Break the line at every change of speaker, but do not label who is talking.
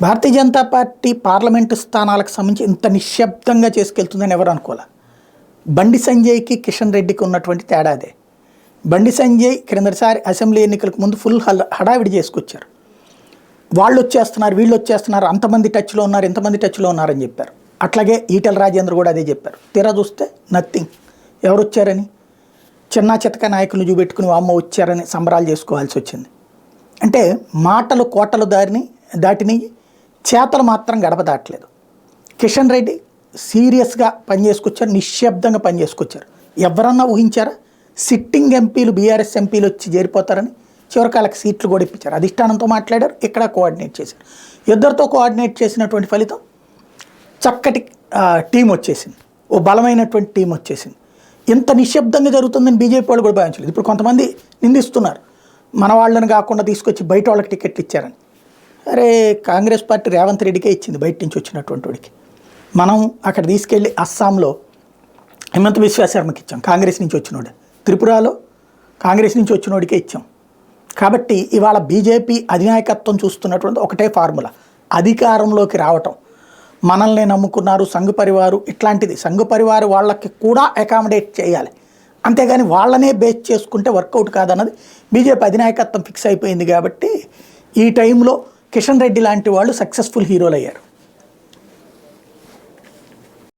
Bharatiya Janata party parliament స్థానాలకు సంబంధించి ఇంత నిశ్శబ్దంగా చేసుకెళ్తుందని ఎవరు అనుకోలే. బండి సంజయ్కి కిషన్ రెడ్డికి ఉన్నటువంటి తేడా అదే. బండి సంజయ్ క్రిందటిసారి అసెంబ్లీ ఎన్నికలకు ముందు ఫుల్ హడావిడి చేసుకొచ్చారు. వాళ్ళు వచ్చేస్తున్నారు, వీళ్ళు వచ్చేస్తున్నారు, అంతమంది టచ్లో ఉన్నారు, ఇంతమంది టచ్లో ఉన్నారని చెప్పారు. అట్లాగే ఈటెల రాజేంద్ర కూడా అదే చెప్పారు. తీరా చూస్తే నథింగ్. ఎవరు వచ్చారని చిన్న చితక నాయకులు చూపెట్టుకుని అమ్మ వచ్చారని సంబరాలు చేసుకోవాల్సి వచ్చింది. అంటే మాటలు కోటలు దాటిని చేతలు మాత్రం గడప దాటలేదు. కిషన్ రెడ్డి సీరియస్గా పనిచేసుకొచ్చారు, నిశ్శబ్దంగా పనిచేసుకొచ్చారు. ఎవరన్నా ఊహించారా సిట్టింగ్ ఎంపీలు బీఆర్ఎస్ ఎంపీలు వచ్చి చేరిపోతారని? చివరికాళ్ళకి సీట్లు కూడా ఇప్పించారు. అధిష్టానంతో మాట్లాడారు, ఇక్కడ కోఆర్డినేట్ చేశారు. ఇద్దరితో కోఆర్డినేట్ చేసినటువంటి ఫలితం చక్కటి టీం వచ్చేసింది, ఓ బలమైనటువంటి టీం వచ్చేసింది. ఇంత నిశ్శబ్దంగా జరుగుతుందని బీజేపీ వాళ్ళు కూడా భావించలేదు. ఇప్పుడు కొంతమంది నిందిస్తున్నారు, మన వాళ్ళని కాకుండా తీసుకొచ్చి బయట వాళ్ళకి టికెట్లు ఇచ్చారని. అరే, కాంగ్రెస్ పార్టీ రేవంత్ రెడ్డికే ఇచ్చింది బయట నుంచి వచ్చినటువంటి వాడికి. మనం అక్కడ తీసుకెళ్ళి అస్సాంలో హిమంత బిశ్వ శర్మకి ఇచ్చాం, కాంగ్రెస్ నుంచి వచ్చినోడే. త్రిపురలో కాంగ్రెస్ నుంచి వచ్చినోడికే ఇచ్చాం. కాబట్టి ఇవాళ బీజేపీ అధినాయకత్వం చూస్తున్నటువంటి ఒకటే ఫార్ములా, అధికారంలోకి రావటం. మనల్ని నమ్ముకున్నారు సంఘ పరివారు, ఇట్లాంటిది సంఘ పరివారు వాళ్ళకి కూడా అకామిడేట్ చేయాలి. అంతేగాని వాళ్ళనే బేస్ చేసుకుంటే వర్కౌట్ కాదన్నది బీజేపీ అధినాయకత్వం ఫిక్స్ అయిపోయింది. కాబట్టి ఈ టైంలో కిషన్ రెడ్డి లాంటి వాళ్ళు సక్సెస్ఫుల్ హీరోలు అయ్యారు.